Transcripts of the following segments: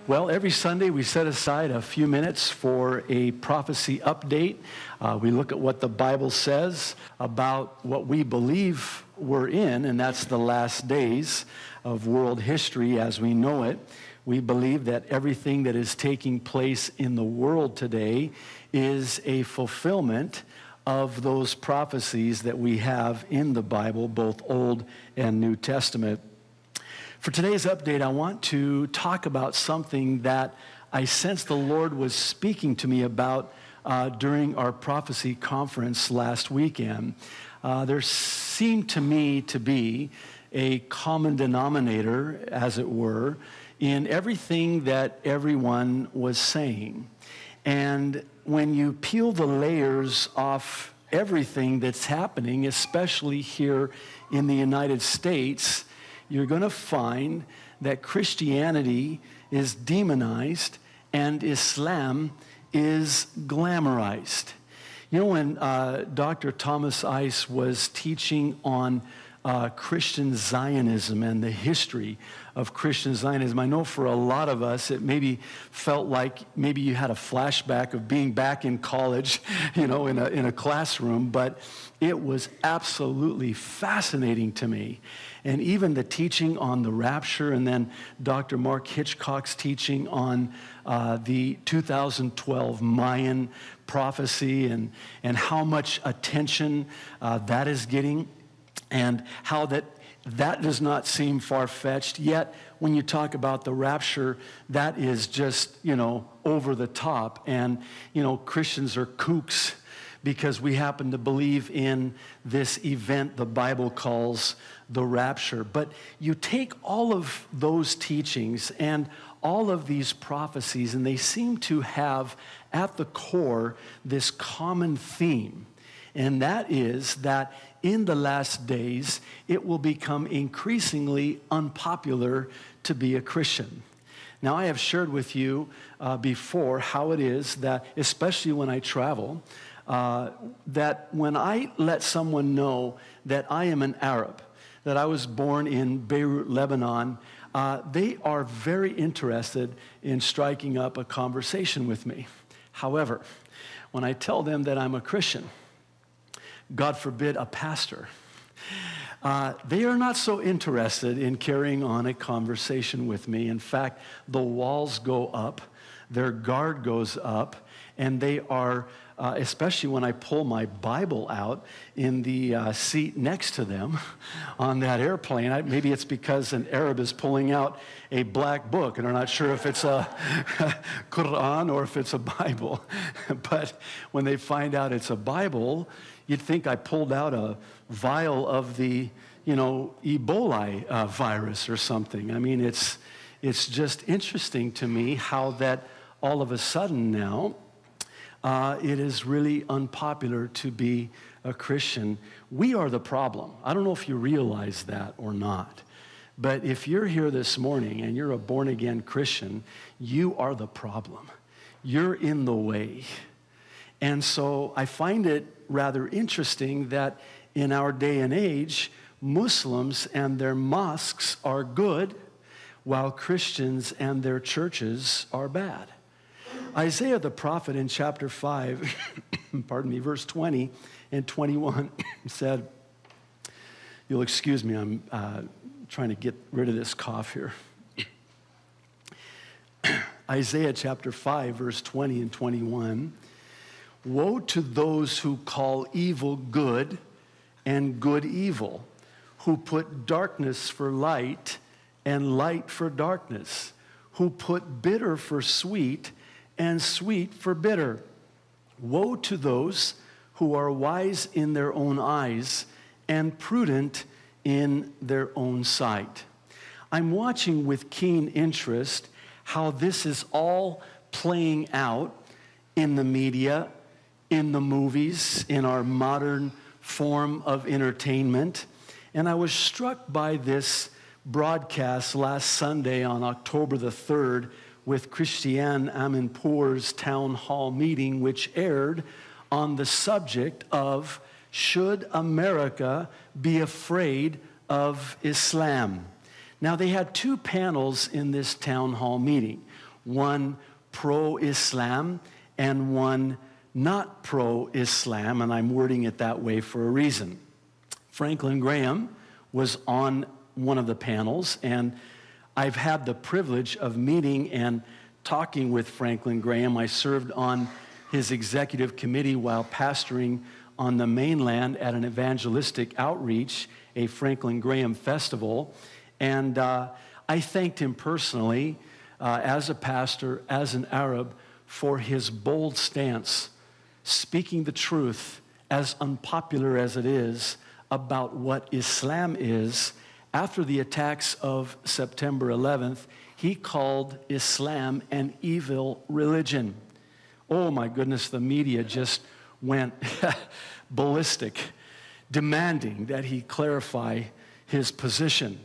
Well, every Sunday we set aside a few minutes for a prophecy update. We look at what the Bible says about what we believe we're in, and that's the last days of world history as we know it. We believe that everything that is taking place in the world today is a fulfillment of those prophecies that we have in the Bible, both Old and New Testament. For today's update, I want to talk about something that I sense the Lord was speaking to me about during our prophecy conference last weekend. There seemed to me to be a common denominator, as it were, in everything that everyone was saying. And when you peel the layers off everything that's happening, especially here in the United States, you're going to find that Christianity is demonized and Islam is glamorized. You know, when Dr. Thomas Ice was teaching on Christian Zionism and the history of Christian Zionism, I know for a lot of us it maybe felt like maybe you had a flashback of being back in college, you know, in a classroom, but it was absolutely fascinating to me. And even the teaching on the Rapture, and then Dr. Mark Hitchcock's teaching on the 2012 Mayan prophecy and how much attention that is getting, and how that does not seem far-fetched. Yet, when you talk about the rapture, that is just, you know, over the top. And, you know, Christians are kooks because we happen to believe in this event the Bible calls the rapture. But you take all of those teachings and all of these prophecies, and they seem to have at the core this common theme. And that is that in the last days, it will become increasingly unpopular to be a Christian. Now, I have shared with you before how it is that, especially when I travel, that when I let someone know that I am an Arab, that I was born in Beirut, Lebanon, they are very interested in striking up a conversation with me. However, when I tell them that I'm a Christian, God forbid a pastor, they are not so interested in carrying on a conversation with me. In fact, the walls go up, their guard goes up, and they are, especially when I pull my Bible out in the seat next to them on that airplane. Maybe it's because an Arab is pulling out a black book and they're not sure if it's a Koran or if it's a Bible. But when they find out it's a Bible, you'd think I pulled out a vial of the, you know, Ebola virus or something. I mean, it's just interesting to me how that all of a sudden now, it is really unpopular to be a Christian. We are the problem. I don't know if you realize that or not. But if you're here this morning and you're a born-again Christian, you are the problem. You're in the way. And so I find it rather interesting that in our day and age, Muslims and their mosques are good, while Christians and their churches are bad. Isaiah the prophet in chapter 5, verse 20 and 21 said, you'll excuse me, I'm trying to get rid of this cough here. Isaiah chapter 5, verse 20 and 21, woe to those who call evil good and good evil, who put darkness for light and light for darkness, who put bitter for sweet and sweet for bitter. Woe to those who are wise in their own eyes and prudent in their own sight. I'm watching with keen interest how this is all playing out in the media, in the movies, in our modern form of entertainment. And I was struck by this broadcast last Sunday on October the 3rd with Christiane Amanpour's town hall meeting, which aired on the subject of, should America be afraid of Islam? Now, they had two panels in this town hall meeting. one pro-Islam and one not pro-Islam, and I'm wording it that way for a reason. Franklin Graham was on one of the panels, and I've had the privilege of meeting and talking with Franklin Graham. I served on his executive committee while pastoring on the mainland at an evangelistic outreach, a Franklin Graham festival, and I thanked him personally as a pastor, as an Arab, for his bold stance, speaking the truth, as unpopular as it is, about what Islam is. After the attacks of September 11th, he called Islam an evil religion. Oh my goodness, the media just went ballistic, demanding that he clarify his position,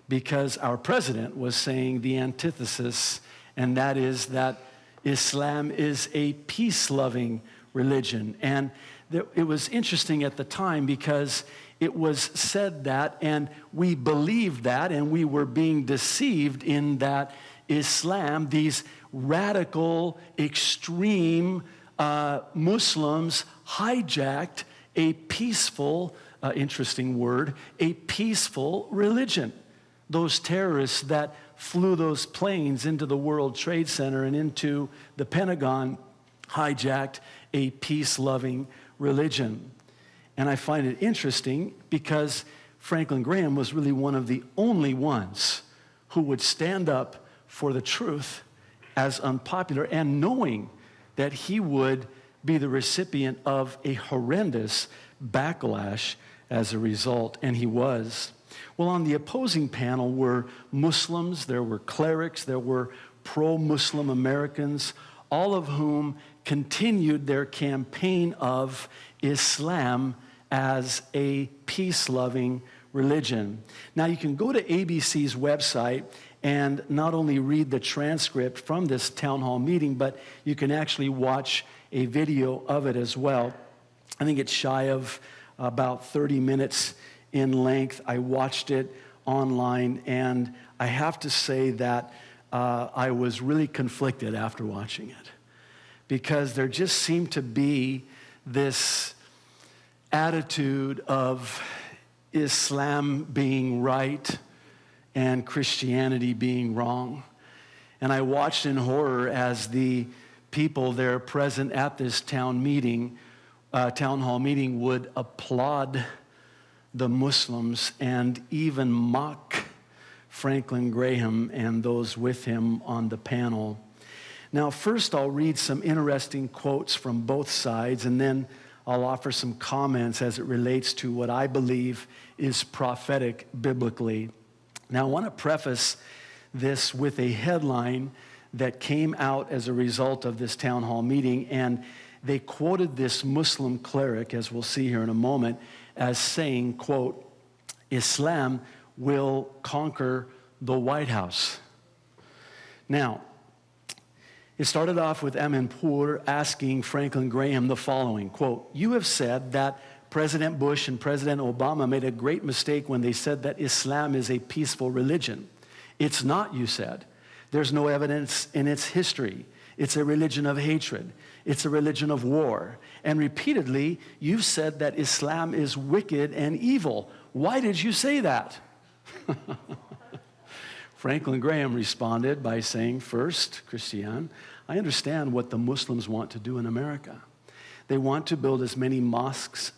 because our president was saying the antithesis, and that is that Islam is a peace-loving religion. And it was interesting at the time because it was said that, and we believed that, and we were being deceived in that Islam, these radical, extreme Muslims hijacked a peaceful, interesting word, a peaceful religion. Those terrorists that flew those planes into the World Trade Center and into the Pentagon hijacked a peace-loving religion. And I find it interesting because Franklin Graham was really one of the only ones who would stand up for the truth as unpopular, and knowing that he would be the recipient of a horrendous backlash as a result, and he was. Well, on the opposing panel were Muslims, there were clerics, there were pro-Muslim Americans, all of whom continued their campaign of Islam as a peace-loving religion. Now, you can go to ABC's website and not only read the transcript from this town hall meeting, but you can actually watch a video of it as well. I think it's shy of about 30 minutes in length. I watched it online, and I have to say that I was really conflicted after watching it, because there just seemed to be this attitude of Islam being right and Christianity being wrong. And I watched in horror as the people there present at this town hall meeting would applaud the Muslims and even mock Franklin Graham and those with him on the panel. Now, first I'll read some interesting quotes from both sides, and then I'll offer some comments as it relates to what I believe is prophetic biblically. Now, I want to preface this with a headline that came out as a result of this town hall meeting, and they quoted this Muslim cleric, as we'll see here in a moment, as saying, quote, "Islam will conquer the White House." Now, it started off with Amanpour asking Franklin Graham the following, quote, "You have said that President Bush and President Obama made a great mistake when they said that Islam is a peaceful religion. It's not, you said. There's no evidence in its history. It's a religion of hatred. It's a religion of war. And repeatedly, you've said that Islam is wicked and evil. Why did you say that?" Franklin Graham responded by saying, "First, Christian, I understand what the Muslims want to do in America. They want to build as many mosques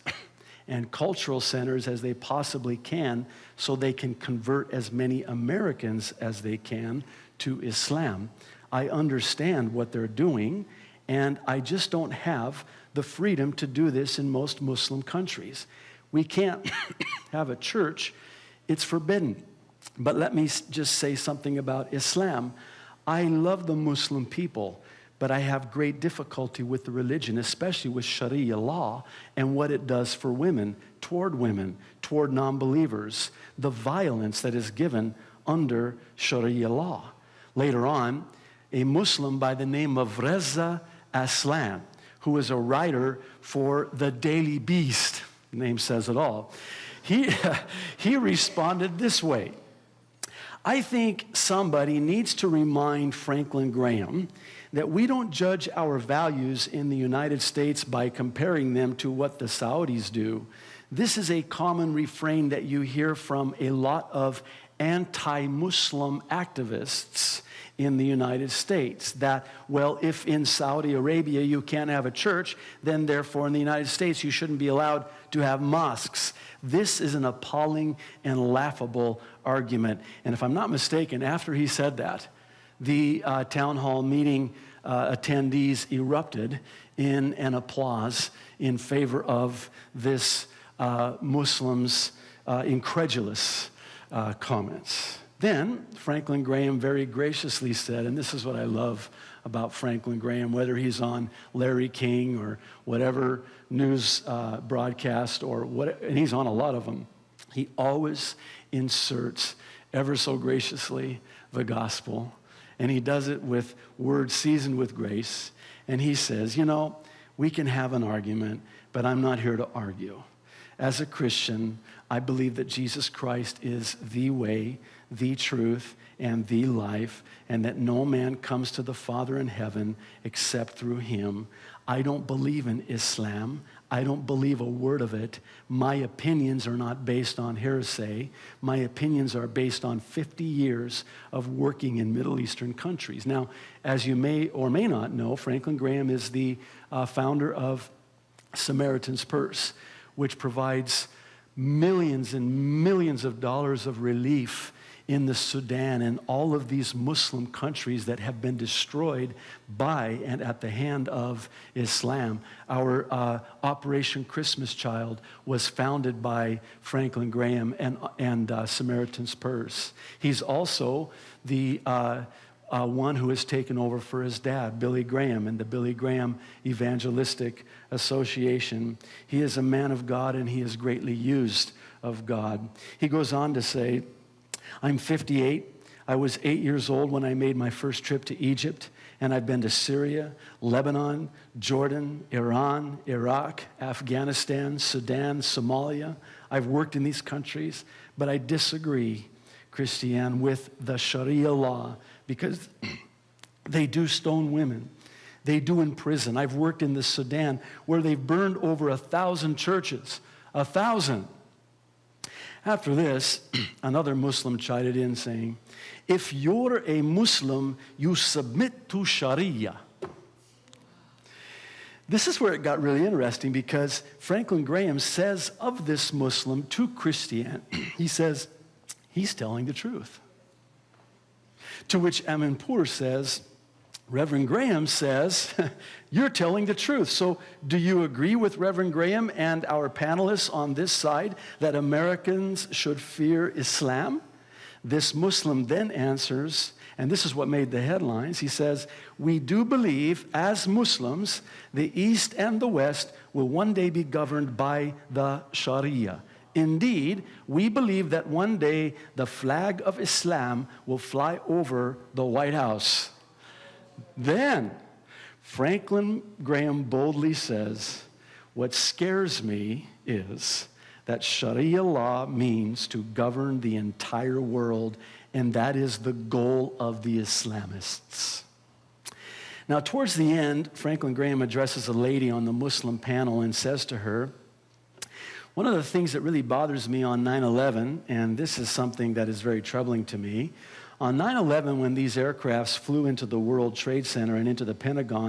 and cultural centers as they possibly can so they can convert as many Americans as they can to Islam. I understand what they're doing, and I just don't have the freedom to do this in most Muslim countries. We can't have a church. It's forbidden. But let me just say something about Islam. I love the Muslim people, but I have great difficulty with the religion, especially with Sharia law and what it does for women, toward non-believers, the violence that is given under Sharia law." Later on, a Muslim by the name of Reza Aslan, who is a writer for the Daily Beast, the name says it all, he responded this way: I think somebody needs to remind Franklin Graham that we don't judge our values in the United States by comparing them to what the Saudis do. This is a common refrain that you hear from a lot of anti-Muslim activists in the United States, that, well, if in Saudi Arabia you can't have a church, then therefore in the United States you shouldn't be allowed to have mosques. This is an appalling and laughable argument. And if I'm not mistaken, after he said that, the town hall meeting attendees erupted in an applause in favor of this Muslim's incredulous comments. Then Franklin Graham very graciously said, and this is what I love about Franklin Graham, whether he's on Larry King or whatever news broadcast or what, and he's on a lot of them, he always inserts ever so graciously the gospel, and he does it with words seasoned with grace. And he says, you know, we can have an argument, but I'm not here to argue. As a Christian, I believe that Jesus Christ is the way, the truth, and the life, and that no man comes to the Father in heaven except through him. I don't believe in Islam. I don't believe a word of it. My opinions are not based on hearsay. My opinions are based on 50 years of working in Middle Eastern countries. Now, as you may or may not know, Franklin Graham is the founder of Samaritan's Purse, which provides millions and millions of dollars of relief in the Sudan and all of these Muslim countries that have been destroyed by and at the hand of Islam. Our Operation Christmas Child was founded by Franklin Graham and Samaritan's Purse. He's also the one who has taken over for his dad, Billy Graham, and the Billy Graham Evangelistic Association. He is a man of God, and he is greatly used of God. He goes on to say, I'm 58. I was 8 years old when I made my first trip to Egypt, and I've been to Syria, Lebanon, Jordan, Iran, Iraq, Afghanistan, Sudan, Somalia. I've worked in these countries, but I disagree, Christiane, with the Sharia law because they do stone women. They do imprison. I've worked in the Sudan where they've burned over 1,000 churches. 1,000. After this, another Muslim chided in saying, if you're a Muslim, you submit to Sharia. This is where it got really interesting because Franklin Graham says of this Muslim to Christian, he says, he's telling the truth. To which Amanpour says, Reverend Graham says, you're telling the truth. So do you agree with Reverend Graham and our panelists on this side that Americans should fear Islam? This Muslim then answers, and this is what made the headlines, he says, we do believe as Muslims, the East and the West will one day be governed by the Sharia. Indeed, we believe that one day the flag of Islam will fly over the White House. Then, Franklin Graham boldly says, what scares me is that Sharia law means to govern the entire world, and that is the goal of the Islamists. Now, towards the end, Franklin Graham addresses a lady on the Muslim panel and says to her, one of the things that really bothers me on 9/11, and this is something that is very troubling to me, on 9/11, when these aircrafts flew into the World Trade Center and into the Pentagon,